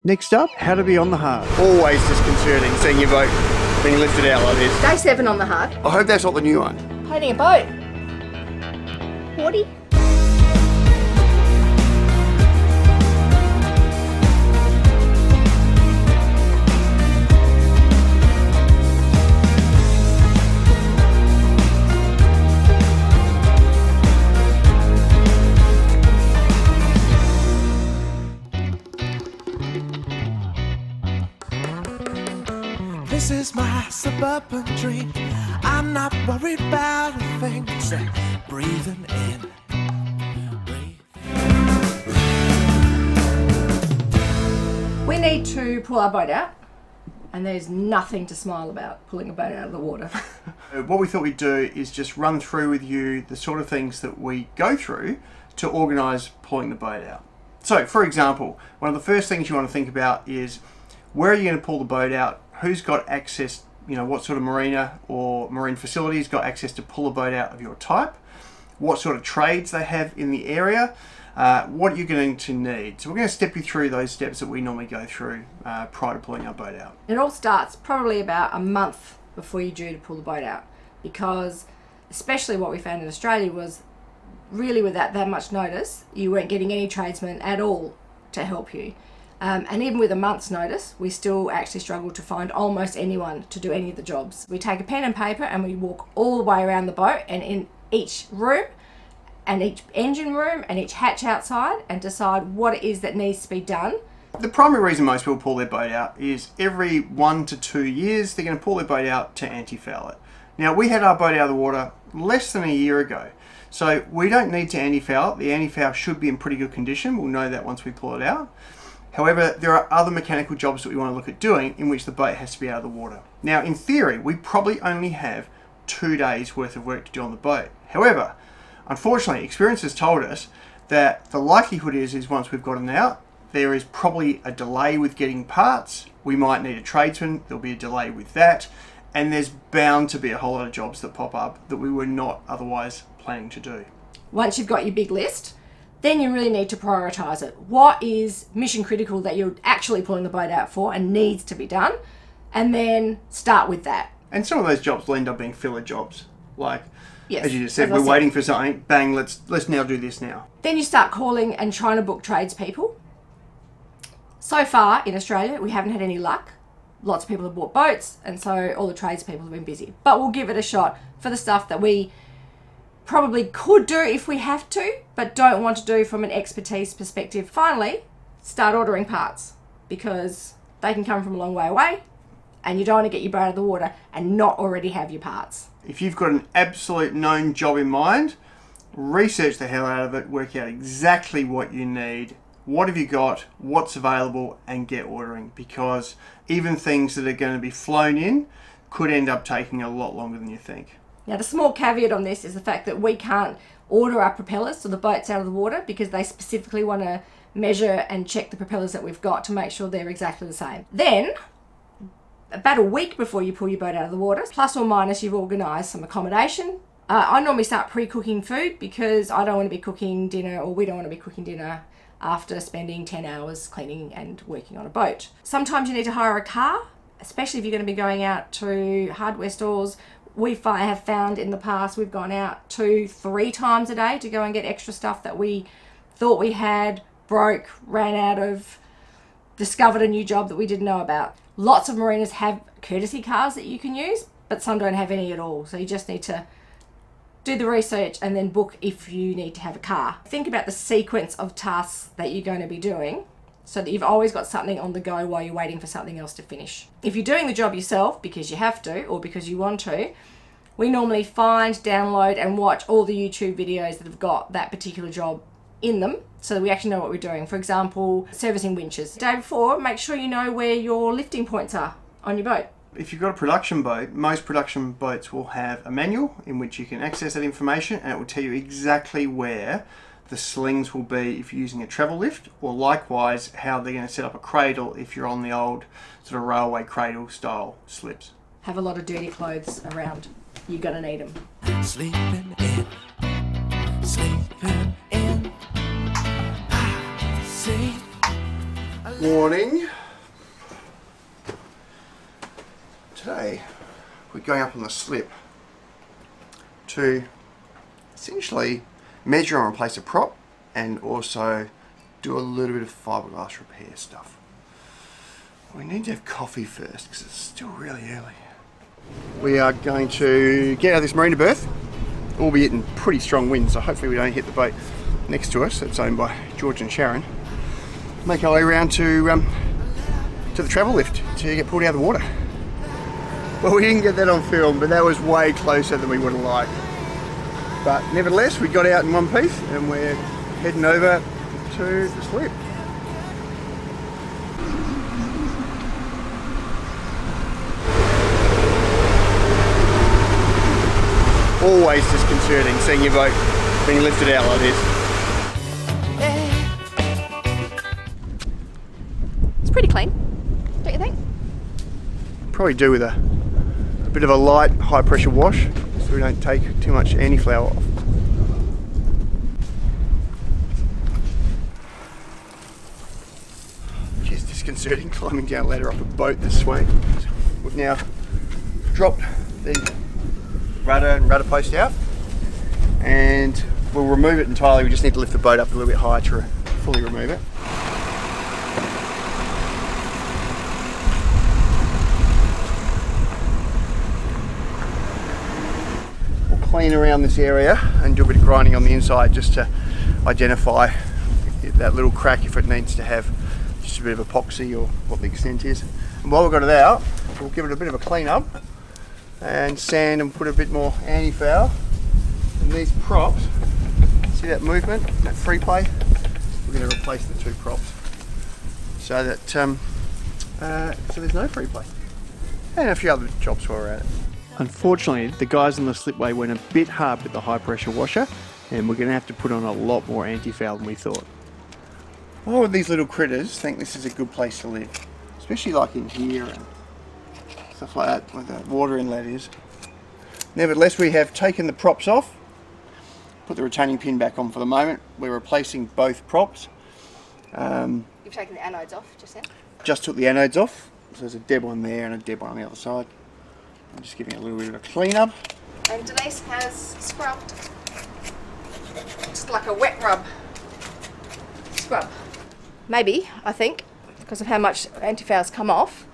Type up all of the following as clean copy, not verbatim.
Next up, how to be on the hard. Always disconcerting seeing your boat being lifted out like this. Day 7 on the hard. I hope that's not the new one. Painting a boat. 40. This is my suburban dream. I'm not worried about a thing except breathing in. We need to pull our boat out, and there's nothing to smile about pulling a boat out of the water. What we thought we'd do is just run through with you the sort of things that we go through to organise pulling the boat out. So, for example, one of the first things you want to think about is where are you going to pull the boat out? Who's got access, what sort of marina or marine facilities got access to pull a boat out of your type? What sort of trades they have in the area? What you're going to need. So we're going to step you through those steps that we normally go through prior to pulling our boat out. It all starts probably about a month before you're due to pull the boat out, because especially what we found in Australia was really without that much notice, you weren't getting any tradesmen at all to help you. And even with a month's notice, we still actually struggle to find almost anyone to do any of the jobs. We take a pen and paper and we walk all the way around the boat and in each room and each engine room and each hatch outside and decide what it is that needs to be done. The primary reason most people pull their boat out is every 1 to 2 years they're going to pull their boat out to anti-foul it. Now, we had our boat out of the water less than a year ago, so we don't need to anti-foul it. The anti-foul should be in pretty good condition. We'll know that once we pull it out. However, there are other mechanical jobs that we want to look at doing in which the boat has to be out of the water. Now, in theory, we probably only have 2 days worth of work to do on the boat. However, unfortunately, experience has told us that the likelihood is once we've gotten out, there is probably a delay with getting parts. We might need a tradesman, there'll be a delay with that, and there's bound to be a whole lot of jobs that pop up that we were not otherwise planning to do. Once you've got your big list, then you really need to prioritise it. What is mission critical that you're actually pulling the boat out for and needs to be done? And then start with that. And some of those jobs will end up being filler jobs. Like, Yes, as you just said, as I we're waiting for something, bang, let's now do this now. Then you start calling and trying to book tradespeople. So far in Australia, we haven't had any luck. Lots of people have bought boats, and so all the tradespeople have been busy. But we'll give it a shot for the stuff that we probably could do if we have to, but don't want to do from an expertise perspective. Finally, start ordering parts, because they can come from a long way away and you don't want to get your boat out of the water and not already have your parts. If you've got an absolute known job in mind, research the hell out of it, work out exactly what you need, what have you got, what's available, and get ordering, because even things that are going to be flown in could end up taking a lot longer than you think. Now, the small caveat on this is the fact that we can't order our propellers so the boat's out of the water, because they specifically want to measure and check the propellers that we've got to make sure they're exactly the same. Then, about a week before you pull your boat out of the water, plus or minus, you've organised some accommodation. I normally start pre-cooking food because I don't want to be cooking dinner, or we don't want to be cooking dinner after spending 10 hours cleaning and working on a boat. Sometimes you need to hire a car, especially if you're going to be going out to hardware stores. We have found in the past we've gone out 2-3 times a day to go and get extra stuff that we thought we had, broke, ran out of, discovered a new job that we didn't know about. Lots of marinas have courtesy cars that you can use, but some don't have any at all. So you just need to do the research and then book if you need to have a car. Think about the sequence of tasks that you're going to be doing so that you've always got something on the go while you're waiting for something else to finish. If you're doing the job yourself because you have to or because you want to, we normally find, download and watch all the YouTube videos that have got that particular job in them so that we actually know what we're doing. For example, servicing winches. The day before, make sure you know where your lifting points are on your boat. If you've got a production boat, most production boats will have a manual in which you can access that information, and it will tell you exactly where the slings will be if you're using a travel lift, or likewise how they're going to set up a cradle if you're on the old sort of railway cradle style slips. Have a lot of dirty clothes around. You're going to need them. Sleeping in. I see a Morning. Today we're going up on the slip to essentially measure and replace a prop and also do a little bit of fiberglass repair stuff. We need to have coffee first because it's still really early. We are going to get out of this marina berth, albeit in pretty strong winds, so hopefully we don't hit the boat next to us. It's owned by George and Sharon. Make our way around to the travel lift to get pulled out of the water. Well, we didn't get that on film, but that was way closer than we would have liked. But nevertheless, we got out in one piece and we're heading over to the slip. Always disconcerting seeing your boat being lifted out like this. It's pretty clean, don't you think? Probably do with a bit of a light, high pressure wash so we don't take too much anti-flour off. Just disconcerting climbing down a ladder off a boat this way. We've now dropped the rudder and rudder post out and we'll remove it entirely. We just need to lift the boat up a little bit higher to fully remove it. Clean around this area and do a bit of grinding on the inside just to identify that little crack if it needs to have just a bit of epoxy or what the extent is. And while we've got it out, we'll give it a bit of a clean up and sand and put a bit more anti-foul. And these props, see that movement, that free play? We're going to replace the two props so that so there's no free play. And a few other jobs while we're at it. Unfortunately, the guys on the slipway went a bit hard with the high pressure washer and we're going to have to put on a lot more anti-foul than we thought. All of these little critters think this is a good place to live, especially like in here and stuff like that, where the water inlet is. Nevertheless, we have taken the props off, put the retaining pin back on for the moment. We're replacing both props. You've taken the anodes off just then? Just took the anodes off, so there's a dead one there and a dead one on the other side. I'm just giving it a little bit of a clean up. And Denise has scrubbed, just like a wet rub scrub. Maybe, I think, because of how much anti-foul's come off,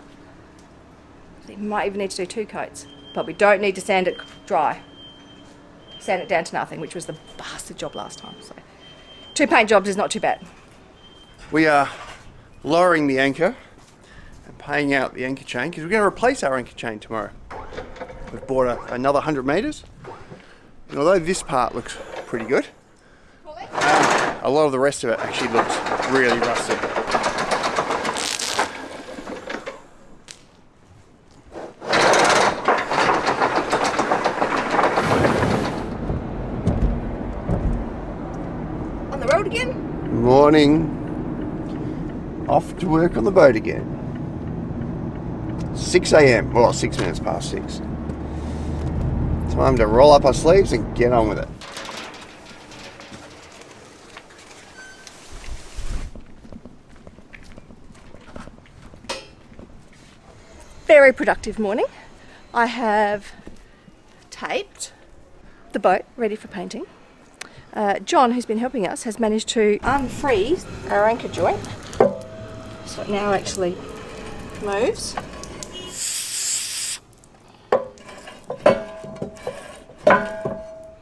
we might even need to do 2 coats. But we don't need to sand it dry. Sand it down to nothing, which was the bastard job last time. So 2 paint jobs is not too bad. We are lowering the anchor and paying out the anchor chain because we're going to replace our anchor chain tomorrow. We've bought another 100 metres, and although this part looks pretty good, a lot of the rest of it actually looks really rusty. On the road again? Good morning. Off to work on the boat again. 6 a.m, well 6 minutes past 6. Time to roll up our sleeves and get on with it. Very productive morning. I have taped the boat ready for painting. John, who's been helping us, has managed to unfreeze our anchor joint. So it now actually moves.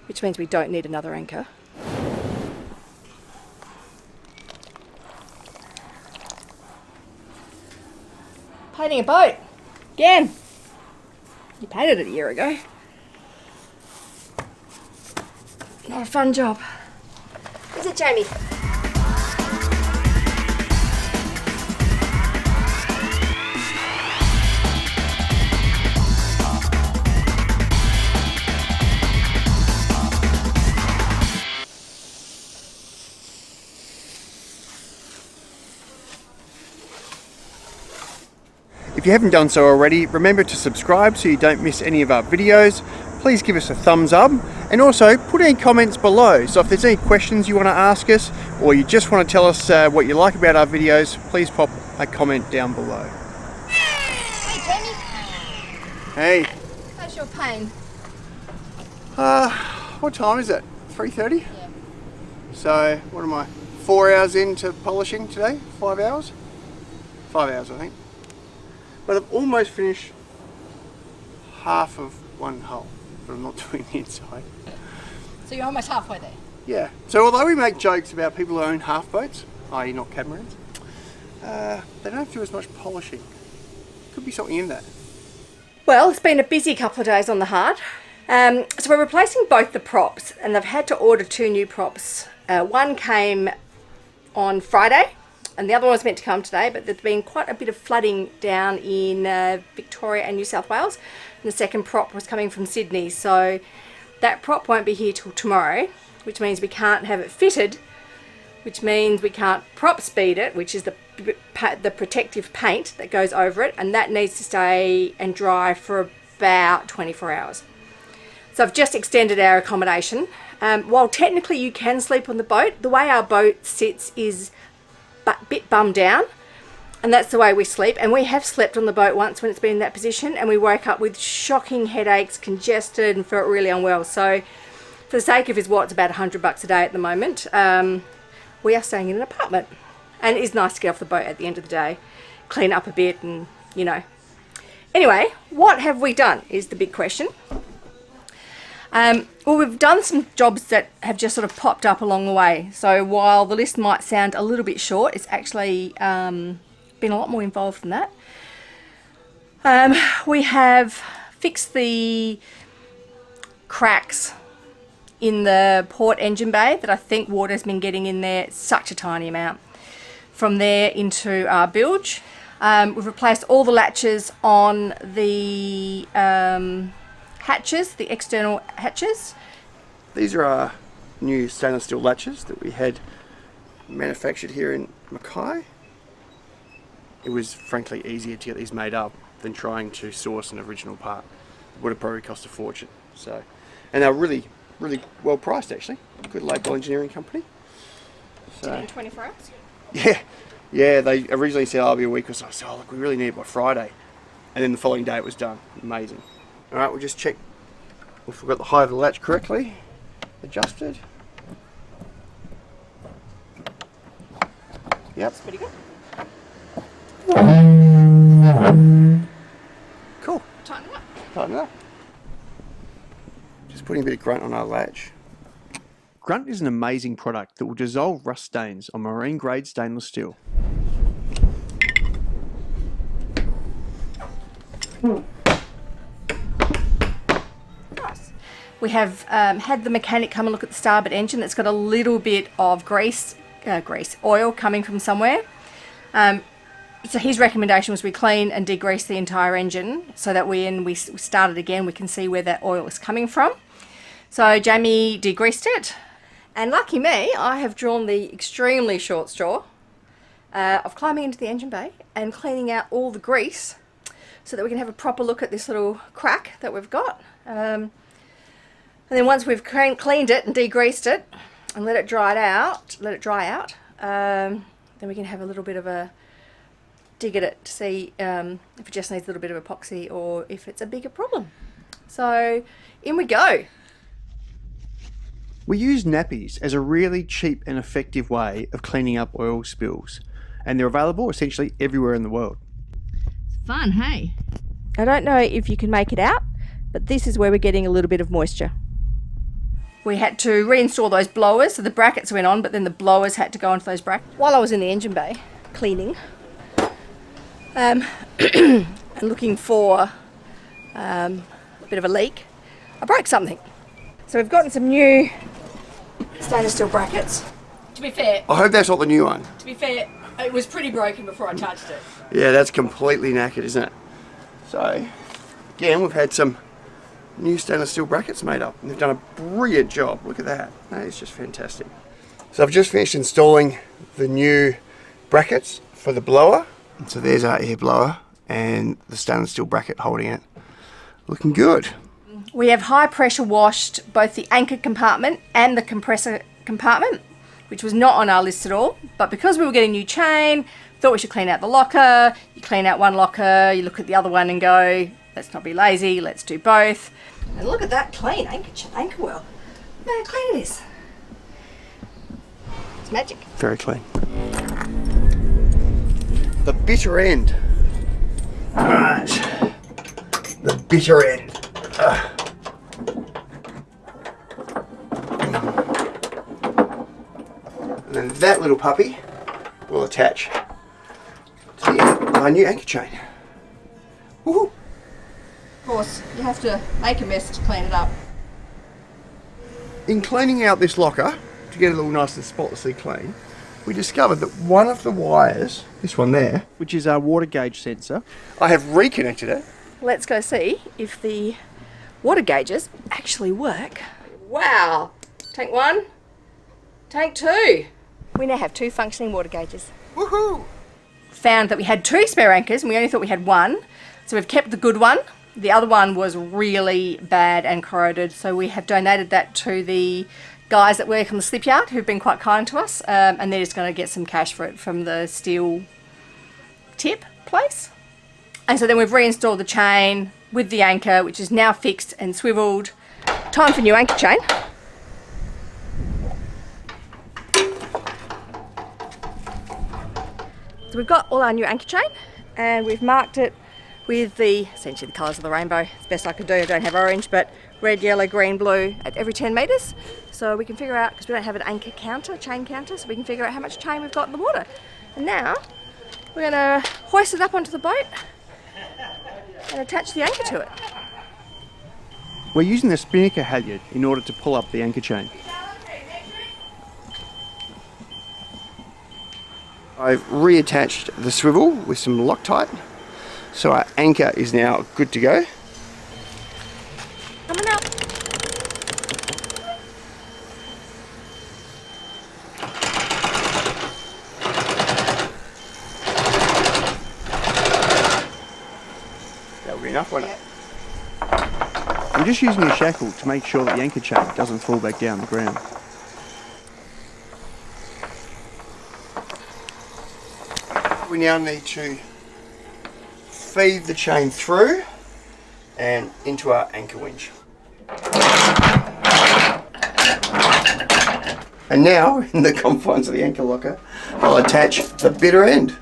Which means we don't need another anchor. Painting a boat. Again. You painted it a year ago. Not a fun job. Is it, Jamie? If you haven't done so already, remember to subscribe so you don't miss any of our videos. Please give us a thumbs up and also put any comments below. So if there's any questions you want to ask us or you just want to tell us what you like about our videos, please pop a comment down below. Hey, Jamie. Hey, How's your pain? what time is it? 3:30? Yeah. So, what am I? 4 hours into polishing today? 5 hours? 5 hours, I think. But I've almost finished half of one hull, but I'm not doing the inside. So you're almost halfway there. Yeah. So although we make jokes about people who own half boats, i.e. not catamarans, they don't have to do as much polishing. Could be something in that. Well, it's been a busy couple of days on the hard. So we're replacing both the props, and they've had to order 2 new props. One came on Friday, and the other one was meant to come today, but there's been quite a bit of flooding down in Victoria and New South Wales. And the second prop was coming from Sydney, so that prop won't be here till tomorrow, which means we can't have it fitted, which means we can't prop speed it, which is the protective paint that goes over it, and that needs to stay and dry for about 24 hours. So I've just extended our accommodation. While technically you can sleep on the boat, the way our boat sits is a bit bummed down, and that's the way we sleep. And we have slept on the boat once when it's been in that position, and we woke up with shocking headaches, congested, and felt really unwell. So for the sake of it's about $100 a day at the moment, we are staying in an apartment. And it is nice to get off the boat at the end of the day, clean up a bit, and you know. Anyway, what have we done is the big question. Well, we've done some jobs that have just sort of popped up along the way. So while the list might sound a little bit short, it's actually been a lot more involved than that. We have fixed the cracks in the port engine bay that I think water's been getting in there such a tiny amount. From there into our bilge. We've replaced all the latches on the hatches, the external hatches. These are our new stainless steel latches that we had manufactured here in Mackay. It was frankly easier to get these made up than trying to source an original part. It would have probably cost a fortune. So, and they're really, really well priced actually. Good local engineering company. So, in 24 hours? Yeah, they originally said I'll be a week or so. I said, oh look, we really need it by Friday. And then the following day it was done. Amazing. Alright, we'll just check if we've got the height of the latch correctly adjusted. Yep. That's pretty good. Cool. Tighten it up. Tighten it up. Just putting a bit of grunt on our latch. Grunt is an amazing product that will dissolve rust stains on marine grade stainless steel. Nice. We have had the mechanic come and look at the starboard engine. It's got a little bit of oil coming from somewhere. So his recommendation was we clean and degrease the entire engine so that when we start it again we can see where that oil is coming from. So Jamie degreased it. And lucky me, I have drawn the extremely short straw of climbing into the engine bay and cleaning out all the grease so that we can have a proper look at this little crack that we've got. And then once we've cleaned it and degreased it and let it dry out, then we can have a little bit of a dig at it to see if it just needs a little bit of epoxy or if it's a bigger problem. So in we go. We use nappies as a really cheap and effective way of cleaning up oil spills, and they're available essentially everywhere in the world. Fun, hey? I don't know if you can make it out, but this is where we're getting a little bit of moisture. We had to reinstall those blowers, so the brackets went on, but then the blowers had to go onto those brackets. While I was in the engine bay cleaning and looking for a bit of a leak, I broke something. So we've gotten some new stainless steel brackets. To be fair, I hope that's not the new one. To be fair, it was pretty broken before I touched it. Yeah, that's completely knackered, isn't it? So, again, we've had some new stainless steel brackets made up, and they've done a brilliant job. Look at that. That is just fantastic. So I've just finished installing the new brackets for the blower. And so there's our air blower and the stainless steel bracket holding it. Looking good. We have high pressure washed both the anchor compartment and the compressor compartment, which was not on our list at all. But because we were getting new chain, thought we should clean out the locker. You clean out one locker, you look at the other one and go, let's not be lazy, let's do both. And look at that clean anchor well. Look how clean it is. It's magic. Very clean. The bitter end. Right. The bitter end. And then that little puppy will attach to the end of my new anchor chain. Woohoo! Of course, you have to make a mess to clean it up. In cleaning out this locker, to get it all nice and spotlessly clean, we discovered that one of the wires, this one there, Which is our water gauge sensor. I have reconnected it. Let's go see if the water gauges actually work. Wow! Tank 1, tank 2. We now have 2 functioning water gauges. Woohoo! Found that we had 2 spare anchors and we only thought we had 1. So we've kept the good one. The other one was really bad and corroded, so we have donated that to the guys that work on the slipyard who've been quite kind to us, and they're just going to get some cash for it from the steel tip place. And so then we've reinstalled the chain with the anchor, which is now fixed and swiveled. Time for new anchor chain. So we've got all our new anchor chain and we've marked it with essentially the colours of the rainbow. It's best I could do. I don't have orange, but red, yellow, green, blue at every 10 metres. So we can figure out, because we don't have an anchor counter, chain counter, so we can figure out how much chain we've got in the water. And now we're going to hoist it up onto the boat and attach the anchor to it. We're using the spinnaker halyard in order to pull up the anchor chain. I've reattached the swivel with some Loctite, so our anchor is now good to go. Coming up. That'll be enough, won't it? We're just using a shackle to make sure that the anchor chain doesn't fall back down the ground. We now need to feed the chain through and into our anchor winch. And now, in the confines of the anchor locker, I'll attach the bitter end.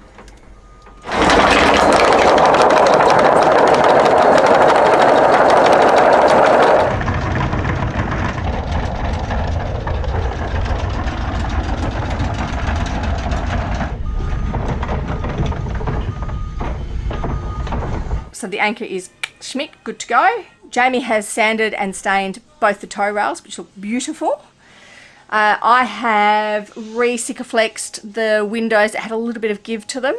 So the anchor is schmick, good to go. Jamie has sanded and stained both the tow rails, which look beautiful. I have re-Sikaflexed the windows that had a little bit of give to them,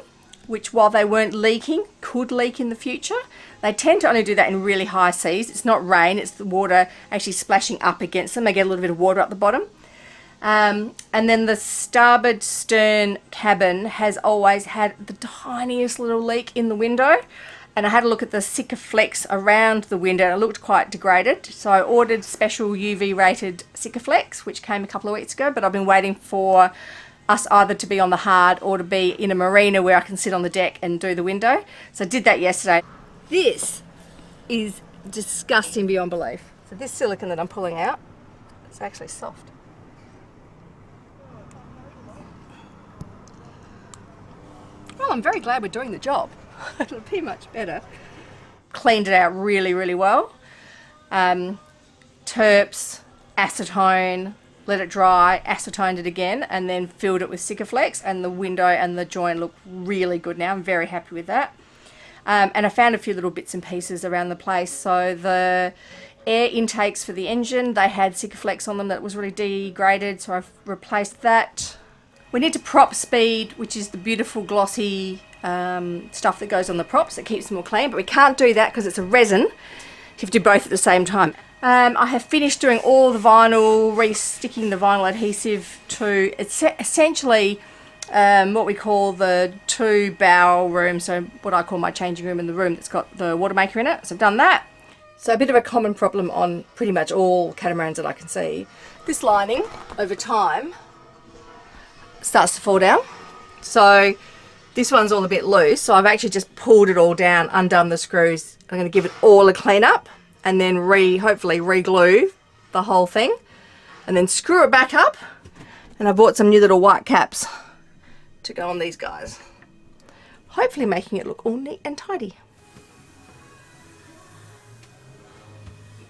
which while they weren't leaking, could leak in the future. They tend to only do that in really high seas. It's not rain, it's the water actually splashing up against them. They get a little bit of water at the bottom. And then the starboard stern cabin has always had the tiniest little leak in the window. And I had a look at the Sikaflex around the window and it looked quite degraded. So I ordered special UV rated Sikaflex, which came a couple of weeks ago, but I've been waiting for us either to be on the hard or to be in a marina where I can sit on the deck and do the window. So I did that yesterday. This is disgusting beyond belief. So this silicone that I'm pulling out, it's actually soft. Well, I'm very glad we're doing the job. It'll be much better. Cleaned it out really, really well. Terps, acetone, let it dry, acetoned it again, and then filled it with Sikaflex, and the window and the join look really good now. I'm very happy with that. And I found a few little bits and pieces around the place. So the air intakes for the engine, they had Sikaflex on them that was really degraded, so I've replaced that. We need to prop speed, which is the beautiful glossy stuff that goes on the props that keeps them all clean, but we can't do that because it's a resin. You have to do both at the same time. I have finished doing all the vinyl, re-sticking the vinyl adhesive to essentially what we call the 2 bow room, so what I call my changing room and the room that's got the water maker in it. So I've done that. So a bit of a common problem on pretty much all catamarans that I can see. This lining over time starts to fall down. So This one's all a bit loose, so I've actually just pulled it all down, undone the screws. I'm going to give it all a clean up and then hopefully re-glue the whole thing and then screw it back up. And I bought some new little white caps to go on these guys. Hopefully making it look all neat and tidy.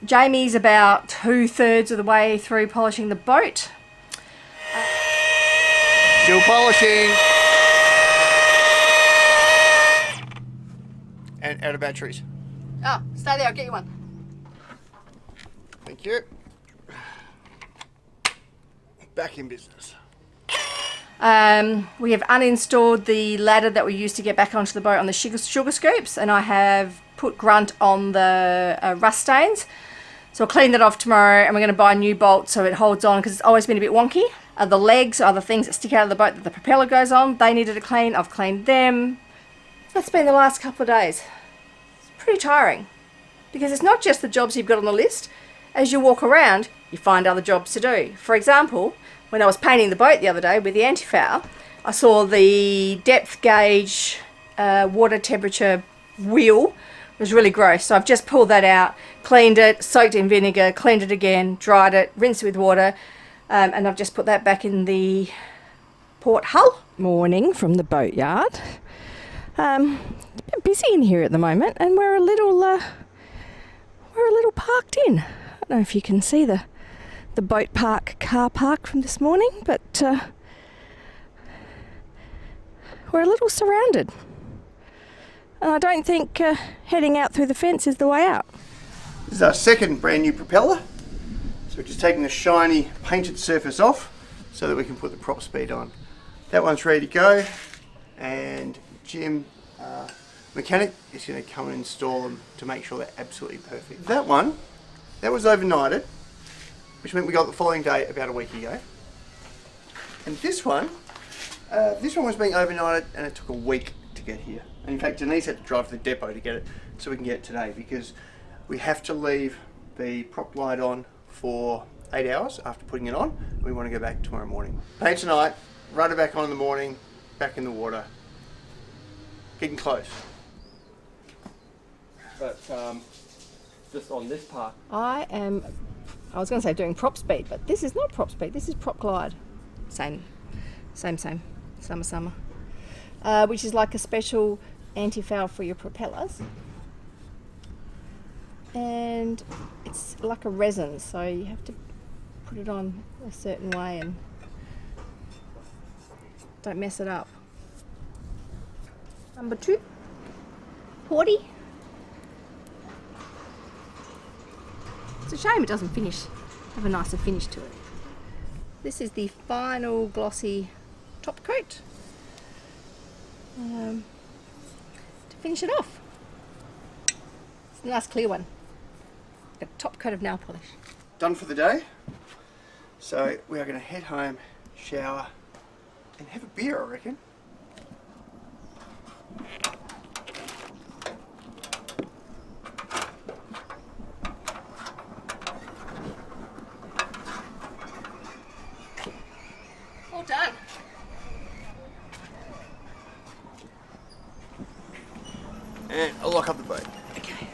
Jamie's about 2/3 of the way through polishing the boat. Still polishing. And out of batteries. Oh, stay there, I'll get you one. Thank you. Back in business. We have uninstalled the ladder that we used to get back onto the boat on the sugar scoops, and I have put grunt on the rust stains. So I'll clean that off tomorrow, and we're going to buy new bolts so it holds on, because it's always been a bit wonky. The legs are the things that stick out of the boat that the propeller goes on. They needed a clean. I've cleaned them. That's been the last couple of days. It's pretty tiring, because it's not just the jobs you've got on the list. As you walk around, you find other jobs to do. For example, when I was painting the boat the other day with the anti-foul, I saw the depth gauge water temperature wheel. It was really gross, so I've just pulled that out, cleaned it, soaked it in vinegar, cleaned it again, dried it, rinsed it with water, and I've just put that back in the port hull. Morning from the boatyard. It's a bit busy in here at the moment, and we're a little parked in. I don't know if you can see the boat park car park from this morning, but we're a little surrounded. And I don't think heading out through the fence is the way out. This is our second brand new propeller. So we're just taking the shiny painted surface off so that we can put the prop speed on. That one's ready to go, and Jim, mechanic, is going to come and install them to make sure they're absolutely perfect. That one, that was overnighted, which meant we got the following day about a week ago. And this one was being overnighted, and it took a week to get here. And in fact, Denise had to drive to the depot to get it so we can get it today, because we have to leave the prop light on for 8 hours after putting it on. We want to go back tomorrow morning. Paint tonight, run it back on in the morning, back in the water. Getting close. But just on this part. I was going to say doing prop speed, but this is not prop speed, this is prop glide. Same. Summer. Which is like a special anti-foul for your propellers. And it's like a resin, so you have to put it on a certain way and don't mess it up. Number 2, Porty. It's a shame it doesn't have a nicer finish to it. This is the final glossy top coat to finish it off. It's a nice clear one. A top coat of nail polish. Done for the day. So we are going to head home, shower, and have a beer, I reckon. All done. And I'll lock up the boat. Okay.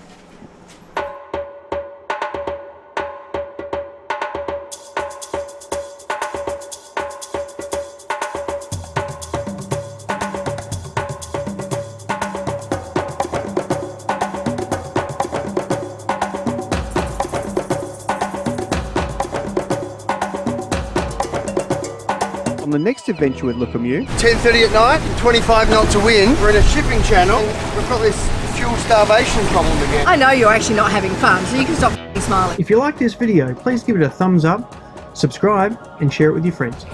On the next adventure with Lukimyu, 10:30 at night, 25 knots of wind. We're in a shipping channel, and we've got this fuel starvation problem again. I know you're actually not having fun, so you can stop smiling. If you like this video, please give it a thumbs up, subscribe, and share it with your friends.